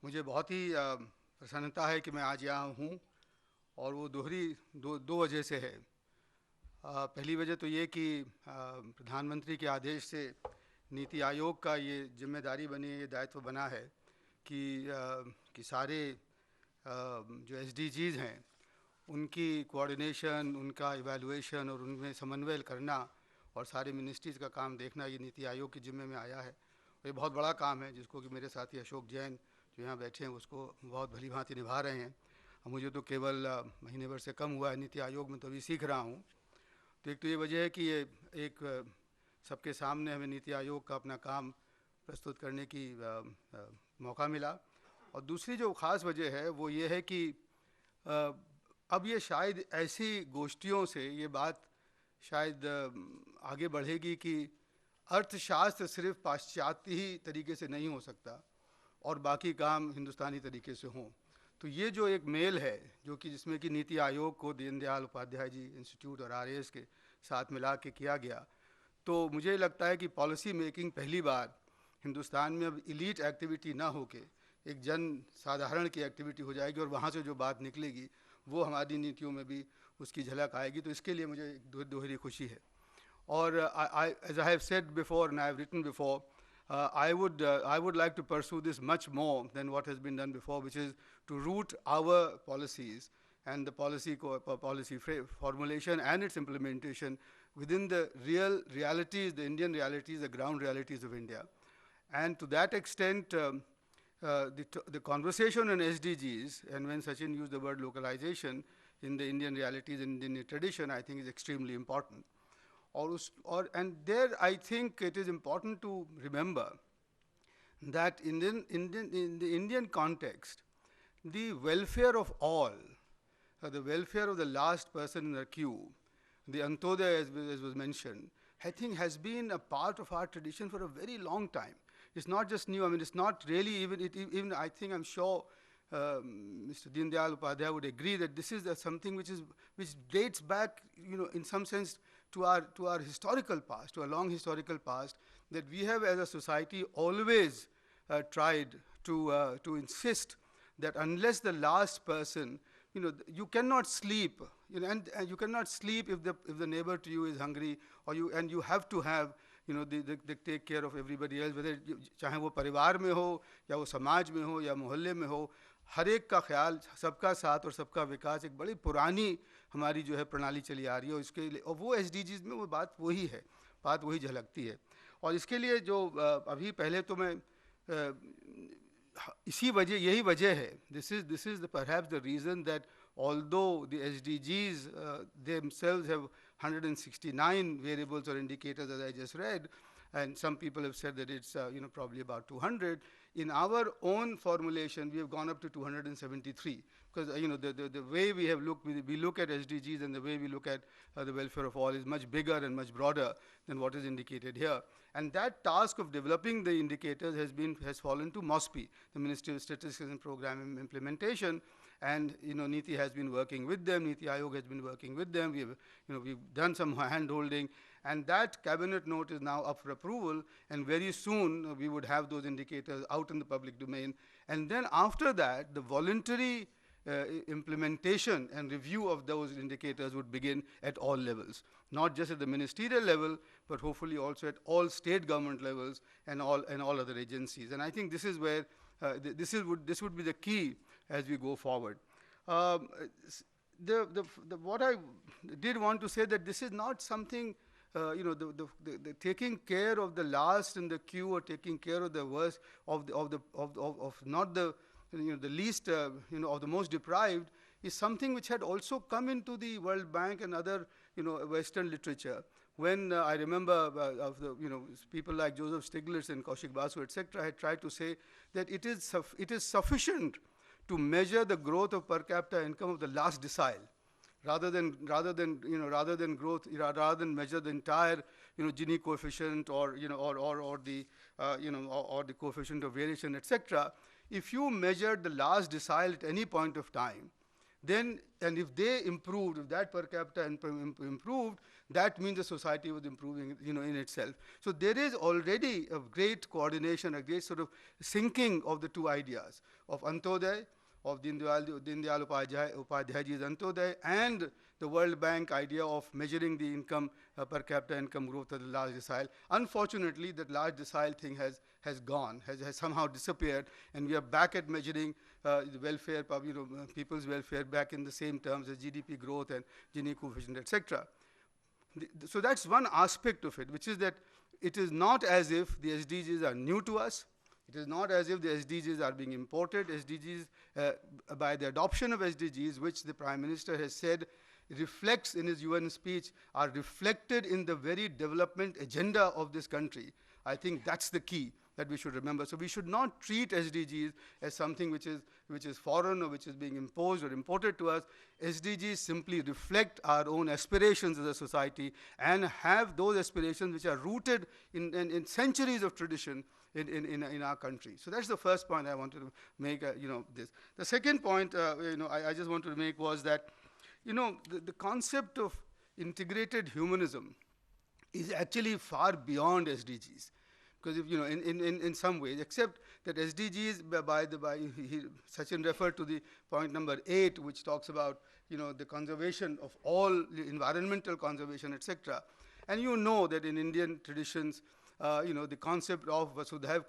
मुझे बहुत ही प्रसन्नता है कि मैं आज यहाँ हूँ और वो दो वजह से है। पहली वजह तो ये कि प्रधानमंत्री के आदेश से नीति आयोग का ये जिम्मेदारी बनी है, ये दायित्व बना है कि सारे जो एसडीजीज़ हैं उनकी कोऑर्डिनेशन, उनका इवैल्यूएशन और उनमें समन्वय करना और सारे मिनिस्ट्रीज़ का काम देखना ये नीति आयोग के जिम्मे में आया है। ये बहुत बड़ा काम है जिसको कि मेरे साथी अशोक जैन जो यहाँ बैठे हैं उसको बहुत भली भांति निभा रहे हैं। मुझे तो केवल महीने भर से कम हुआ है नीति आयोग में, तो अभी सीख रहा हूँ। तो एक तो ये वजह है कि ये एक सबके सामने हमें नीति आयोग का अपना काम प्रस्तुत करने की मौका मिला। और दूसरी जो ख़ास वजह है वो ये है कि अब ये शायद ऐसी गोष्ठियों से ये बात शायद आगे बढ़ेगी कि अर्थशास्त्र सिर्फ पाश्चात्य ही तरीके से नहीं हो सकता और बाकी काम हिंदुस्तानी तरीके से हों। तो ये जो एक मेल है जो कि जिसमें कि नीति आयोग को दीनदयाल उपाध्याय जी इंस्टीट्यूट और आरएएस के साथ मिला के किया गया, तो मुझे लगता है कि पॉलिसी मेकिंग पहली बार हिंदुस्तान में अब इलीट एक्टिविटी ना होके एक जन साधारण की एक्टिविटी हो जाएगी और वहाँ से जो बात निकलेगी वो हमारी नीतियों में भी उसकी झलक आएगी। तो इसके लिए मुझे दोहरी खुशी है। और as I have said before and I have written before, I would like to pursue this much more than what has been done before, which is to root our policies and the policy formulation and its implementation within the realities, the Indian realities, the ground realities of India. And to that extent, the conversation on SDGs, and when Sachin used the word localization in the Indian realities and Indian tradition, I think is extremely important. And there I think it is important to remember that in the Indian context, the welfare of all, the welfare of the last person in the queue, the Antodaya as was mentioned, I think has been a part of our tradition for a very long time. It's not just new. I mean, it's not really even I think I'm sure Mr. Deendayal Upadhyaya would agree that this is something which dates back, in some sense, to our historical past, to a long historical past, that we have as a society always tried to insist that unless the last person, you cannot sleep, and you cannot sleep if the neighbor to you is hungry, and you have to have, they take care of everybody else, whether चाहे वो परिवार में हो या वो समाज में हो या मोहल्ले में हो, हर एक का ख्याल, सबका साथ और सबका विकास एक बड़ी पुरानी हमारी जो है प्रणाली चली आ रही है। और इसके लिए और वो एसडीजीज में वो बात वही झलकती है। और इसके लिए जो अभी पहले तो मैं यही वजह है, this is perhaps the reason that although the SDGs themselves have 169 variables or indicators, as I just read, and some people have said that it's probably about 200. In our own formulation, we have gone up to 273 because the way we have looked, we look at SDGs and the way we look at the welfare of all is much bigger and much broader than what is indicated here. And that task of developing the indicators has fallen to MOSPI, the Ministry of Statistics and Program Implementation. And NITI has been working with them. NITI Aayog has been working with them. We've done some hand-holding, and that cabinet note is now up for approval. And very soon we would have those indicators out in the public domain. And then after that, the voluntary implementation and review of those indicators would begin at all levels, not just at the ministerial level, but hopefully also at all state government levels and all other agencies. And I think this is where this would be the key as we go forward. What I did want to say that this is not something, the taking care of the last in the queue or taking care of the worst of not the the least of the most deprived is something which had also come into the World Bank and other Western literature. When I remember of the people like Joseph Stiglitz and Kaushik Basu, etc., had tried to say that it is sufficient to measure the growth of per capita income of the last decile, rather than measure the entire Gini coefficient or the coefficient of variation, etc. If you measure the last decile at any point of time, then, and if they improved, if that per capita improved, that means the society was improving, in itself. So there is already a great coordination, a great sort of syncing of the two ideas of Antodaya, of Deen Dayal Upadhyayji's Antodaya, and the World Bank idea of measuring the income, per capita income growth of the large decile. Unfortunately, that large decile thing has gone, has somehow disappeared, and we are back at measuring the welfare, people's welfare back in the same terms as GDP growth and Gini coefficient, etc. So that's one aspect of it, which is that it is not as if the SDGs are new to us. It is not as if the SDGs are being imported. SDGs, by the adoption of SDGs, which the Prime Minister has said reflects in his UN speech, are reflected in the very development agenda of this country. I think that's the key that we should remember. So we should not treat SDGs as something which is foreign or which is being imposed or imported to us. SDGs simply reflect our own aspirations as a society and have those aspirations which are rooted in centuries of tradition in our country. So that's the first point I wanted to make, this. The second point, I just wanted to make was that, the concept of integrated humanism is actually far beyond SDGs. Because if, in some ways, except that SDGs, Sachin referred to the point number 8, which talks about, the conservation of all environmental conservation, etc. And you know that in Indian traditions, the concept of Vasudhaiv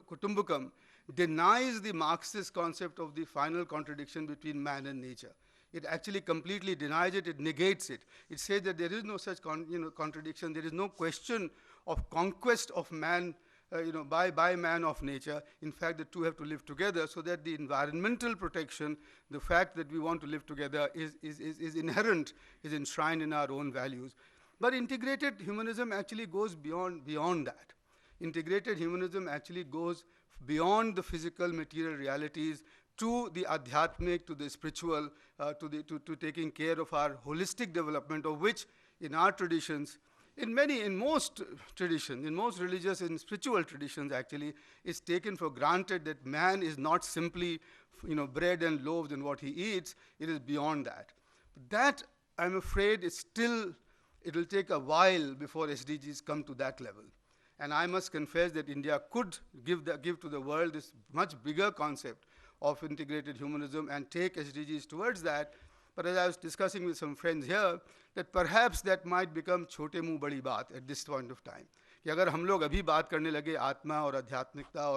Kutumbakam denies the Marxist concept of the final contradiction between man and nature. It actually completely denies it, it negates it. It says that there is no such contradiction, there is no question of conquest of man, by man of nature. In fact, the two have to live together, so that the environmental protection, the fact that we want to live together is inherent, is enshrined in our own values. But integrated humanism actually goes beyond that. Integrated humanism actually goes beyond the physical material realities to the adhyatmic, to the spiritual, to taking care of our holistic development, of which in our traditions, in most traditions, in most religious and spiritual traditions actually, it's taken for granted that man is not simply, bread and loaves and what he eats. It is beyond that. That, I'm afraid, is still, it will take a while before SDGs come to that level. And I must confess that India could give to the world this much bigger concept of integrated humanism and take SDGs towards that. But as I was discussing with some friends here, that perhaps that might become छोटे मुंह बड़ी बात at this point of time. कि अगर हम लोग अभी बात करने लगे आत्मा और आध्यात्मिकता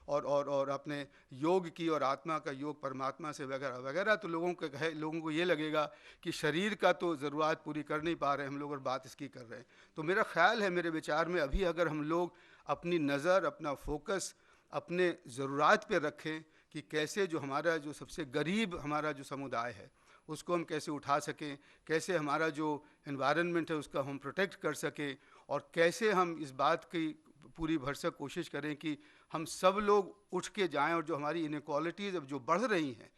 और अपने योग की और आत्मा का योग परमात्मा से वगैरह वगैरह, तो लोगों को ये लगेगा कि शरीर का तो ज़रूरत पूरी कर नहीं पा रहे हम लोग और बात इसकी कर रहे हैं. तो मेरा ख्याल है, मेरे विचार में, अभी अगर हम लोग अपनी नज़र, अपना फोकस अपने ज़रूरत पे रखें कि कैसे जो हमारा जो सबसे गरीब हमारा जो समुदाय है उसको हम कैसे उठा सकें, कैसे हमारा जो एनवायरनमेंट है उसका हम प्रोटेक्ट कर सकें, और कैसे हम इस बात की पूरी भरसक कोशिश करें कि हम सब लोग उठ के जाएं, और जो हमारी इनइक्वालिटीज़ अब जो बढ़ रही हैं,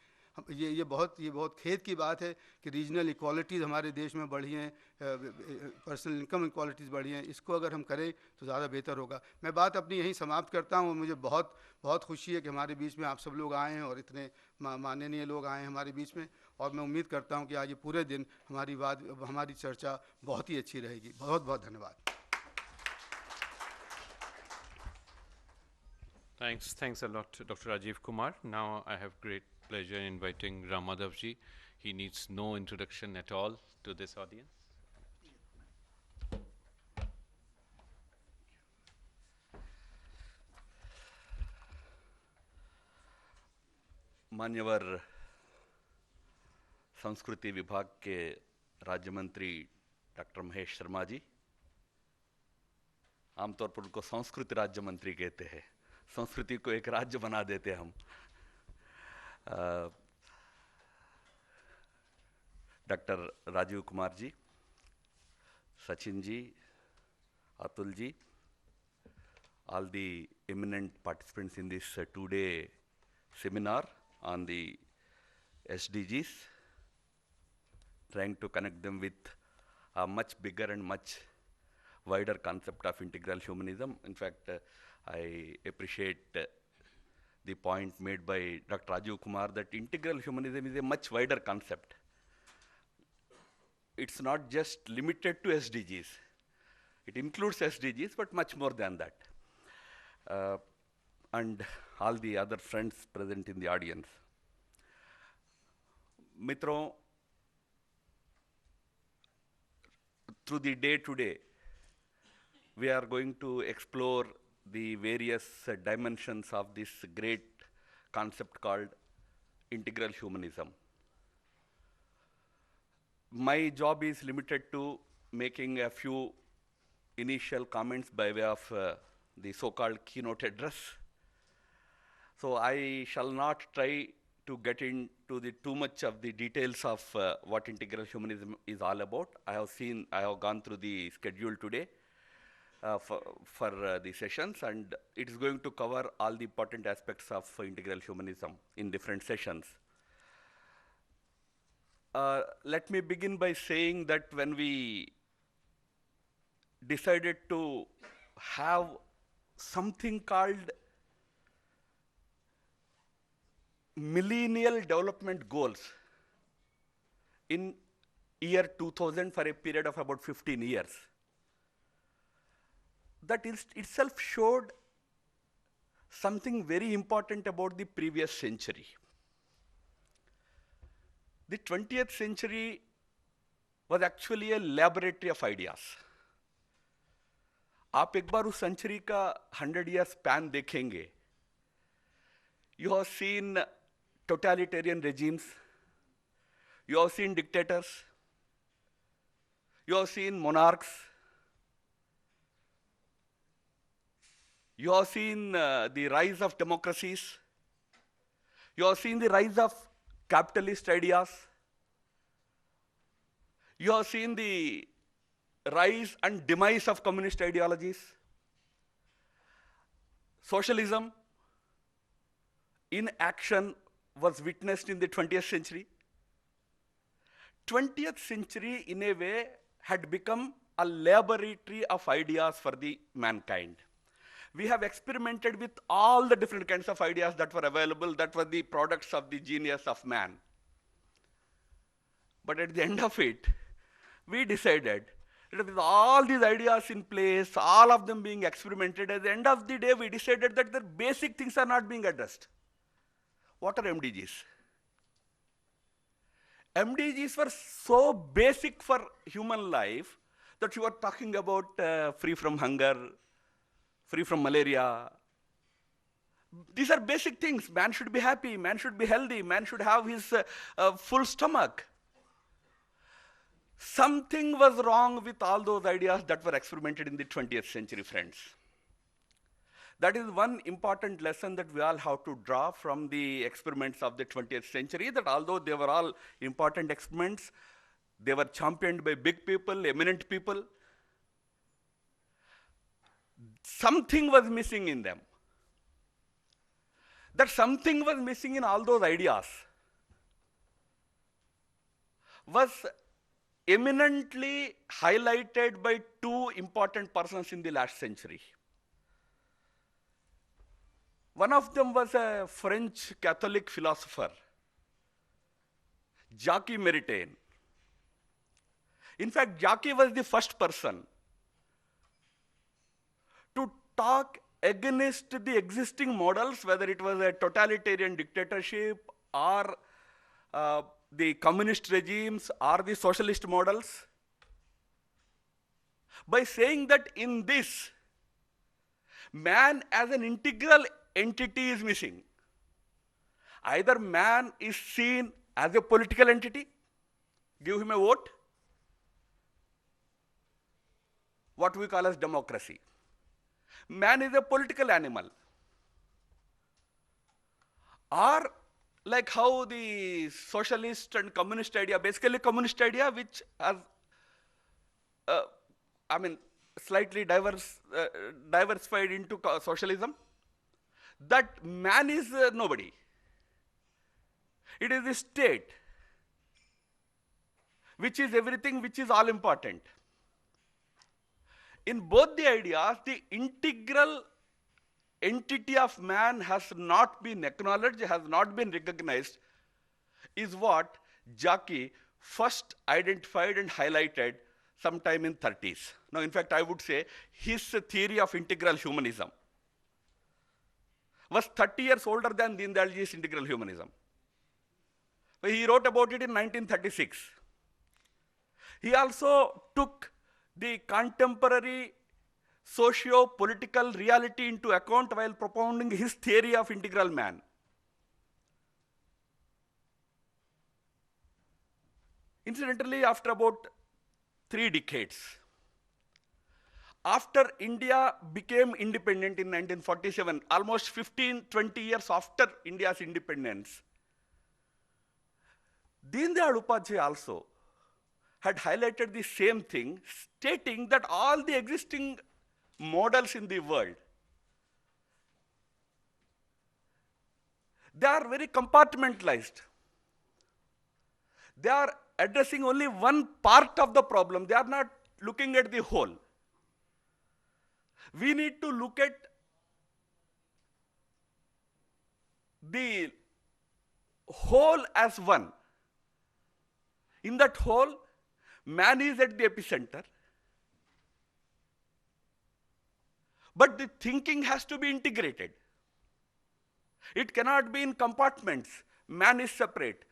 ये बहुत खेद की बात है कि रीजनल इक्वालिटीज़ हमारे देश में बढ़ी हैं, पर्सनल इनकम इक्वालिटीज़ बढ़ी हैं. इसको अगर हम करें तो ज़्यादा बेहतर होगा. मैं बात अपनी यहीं समाप्त करता हूँ. मुझे बहुत खुशी है कि हमारे बीच में आप सब लोग आए हैं और इतने माननीय लोग आए हैं हमारे बीच में, और मैं उम्मीद करता हूँ कि आज ये पूरे दिन हमारी चर्चा बहुत ही अच्छी रहेगी. बहुत बहुत धन्यवाद. Thanks a lot, Dr. Rajiv Kumar. Now I have great pleasure in inviting Ram Madhav ji. He needs no introduction at all to this audience. मान्यवर संस्कृति विभाग के राज्य मंत्री डॉक्टर महेश शर्मा जी, आमतौर पर उनको संस्कृति राज्य मंत्री कहते हैं, संस्कृति को एक राज्य बना देते हम. Doctor Rajiv Kumar ji, Sachin ji, Atul ji, all the eminent participants in this two-day seminar on the SDGs, trying to connect them with a much bigger and much wider concept of integral humanism. In fact, I appreciate the point made by Dr. Rajiv Kumar that integral humanism is a much wider concept. It's not just limited to SDGs. It includes SDGs, but much more than that. And all the other friends present in the audience. Mitron, through the day today, we are going to explore the various dimensions of this great concept called integral humanism. My job is limited to making a few initial comments by way of the so-called keynote address. So I shall not try to get into too much of the details of what integral humanism is all about. I have gone through the schedule today for the sessions, and it is going to cover all the important aspects of integral humanism in different sessions. Let me begin by saying that when we decided to have something called millennial development goals in year 2000 for a period of about 15 years, that itself showed something very important about the previous century. The 20th century was actually a laboratory of ideas. आप एक बार उस century का 100 year span देखेंगे, you have seen totalitarian regimes, you have seen dictators, you have seen monarchs, you have seen the rise of democracies, you have seen the rise of capitalist ideas, you have seen the rise and demise of communist ideologies. Socialism in action was witnessed in the 20th century. 20th century, in a way, had become a laboratory of ideas for the mankind. We have experimented with all the different kinds of ideas that were available, that were the products of the genius of man. But at the end of it, we decided that with all these ideas in place, all of them being experimented, at the end of the day, we decided that the basic things are not being addressed. What are MDGs? MDGs were so basic for human life that you are talking about free from hunger, free from malaria. These are basic things. Man should be happy, man should be healthy, man should have his full stomach. Something was wrong with all those ideas that were experimented in the 20th century, friends. That is one important lesson that we all have to draw from the experiments of the 20th century, that although they were all important experiments, they were championed by big people, eminent people, something was missing in them. That something was missing in all those ideas was eminently highlighted by two important persons in the last century. One of them was a French Catholic philosopher, Jacques Maritain. In fact, Jacques was the first person to talk against the existing models, whether it was a totalitarian dictatorship or the communist regimes or the socialist models, by saying that in this, man as an integral entity is missing. Either man is seen as a political entity, give him a vote, what we call as democracy. Man is a political animal. Or like how the socialist and communist idea, basically communist idea which has, slightly diversified into socialism, that man is nobody. It is the state, which is everything, which is all important. In both the ideas, the integral entity of man has not been acknowledged, has not been recognized, is what Jackie first identified and highlighted sometime in 30s. Now, in fact, I would say his theory of integral humanism was 30 years older than Deen Dayalji's integral humanism. He wrote about it in 1936. He also took the contemporary socio-political reality into account while propounding his theory of integral man. Incidentally, after about 3 decades, after India became independent in 1947, almost 15-20 years after India's independence, Deen Dayal Upadhyay also had highlighted the same thing, stating that all the existing models in the world, they are very compartmentalized. They are addressing only one part of the problem. They are not looking at the whole. We need to look at the whole as one. In that whole, man is at the epicenter. But the thinking has to be integrated. It cannot be in compartments. Man is separate,